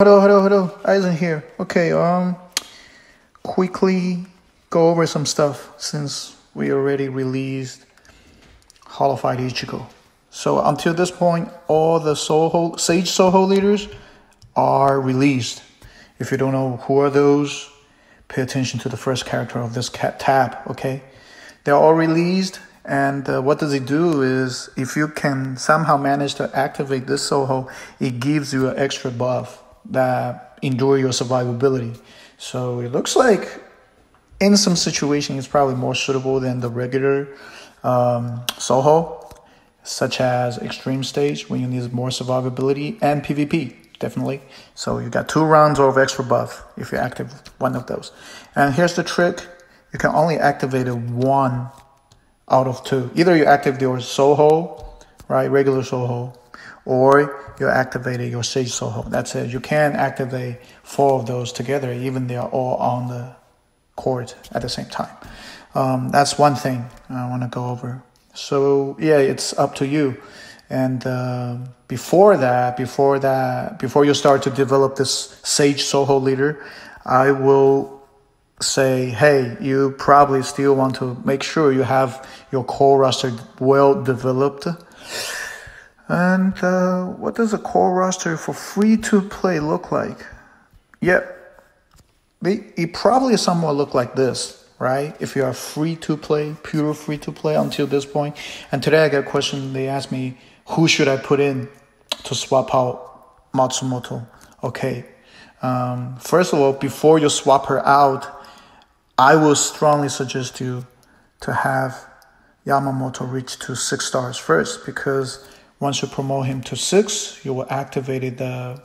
Hello. Eisen here. Okay, quickly go over some stuff since we already released Holified Ichigo. So until this point, all the Sage Soho leaders are released. If you don't know who are those, pay attention to the first character of this tab, okay? They're all released, and what does it do is, if you can somehow manage to activate this Soho, it gives you an extra buff that endure your survivability. So it looks like in some situations it's probably more suitable than the regular Soho, such as extreme stage when you need more survivability, and PvP, definitely. So you got 2 rounds of extra buff if you activate one of those. And here's the trick: you can only activate it 1 out of 2. Either you activate your Soho, right, regular Soho, or you activated your Sage Soho. That's it. You can activate 4 of those together, even they are all on the court at the same time. That's one thing I want to go over. So yeah, it's up to you. And before you start to develop this Sage Soho leader, I will say, hey, you probably still want to make sure you have your core roster well developed. And what does a core roster for free-to-play look like? Yeah, it probably somewhat look like this, right? If you are free-to-play, pure free-to-play until this point. And today I got a question. They asked me, who should I put in to swap out Matsumoto? Okay. First of all, before you swap her out, I will strongly suggest you to have Yamamoto reach to 6 stars first, because once you promote him to 6, you will activate the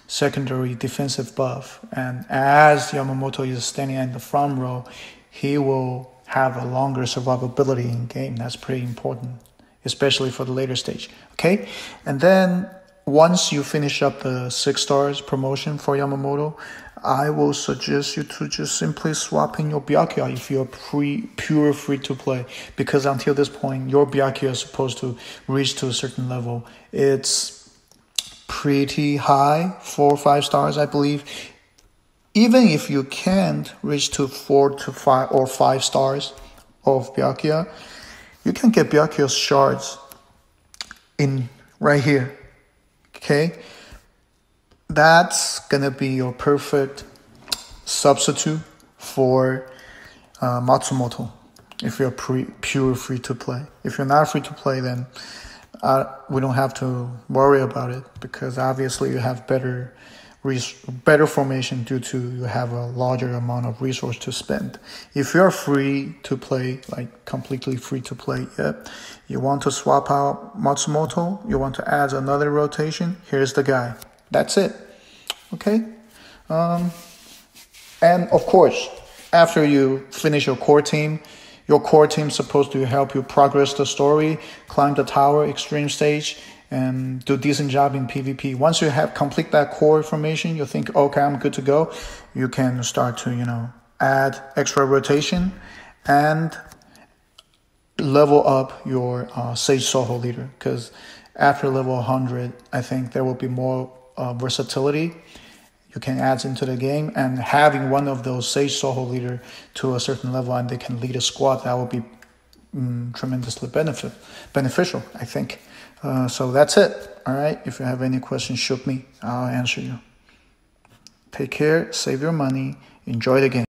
secondary defensive buff. And as Yamamoto is standing in the front row, he will have a longer survivability in game. That's pretty important, especially for the later stage. Okay? And then once you finish up the 6 stars promotion for Yamamoto, I will suggest you to just simply swap in your Byakuya if you're pure free-to-play. Because until this point, your Byakuya is supposed to reach to a certain level. It's pretty high, 4 or 5 stars, I believe. Even if you can't reach to 4 to 5 or 5 stars of Byakuya, you can get Byakuya shards in right here. Okay? That's gonna be your perfect substitute for Matsumoto if you're pure free-to-play. If you're not free-to-play, then we don't have to worry about it, because obviously you have better formation due to you have a larger amount of resource to spend. If you're free-to-play, like completely free-to-play, you want to swap out Matsumoto, you want to add another rotation, here's the guy. That's it. Okay? And of course, after you finish your core team is supposed to help you progress the story, climb the tower, extreme stage, and do a decent job in PvP. Once you have complete that core formation, you think, okay, I'm good to go. You can start to, add extra rotation and level up your Sage Soho leader. Because after level 100, I think there will be more versatility you can add into the game, and having one of those Sage Soho leader to a certain level and they can lead a squad, that will be tremendously beneficial, I think. So that's it. All right. If you have any questions, shoot me. I'll answer you. Take care. Save your money. Enjoy the game.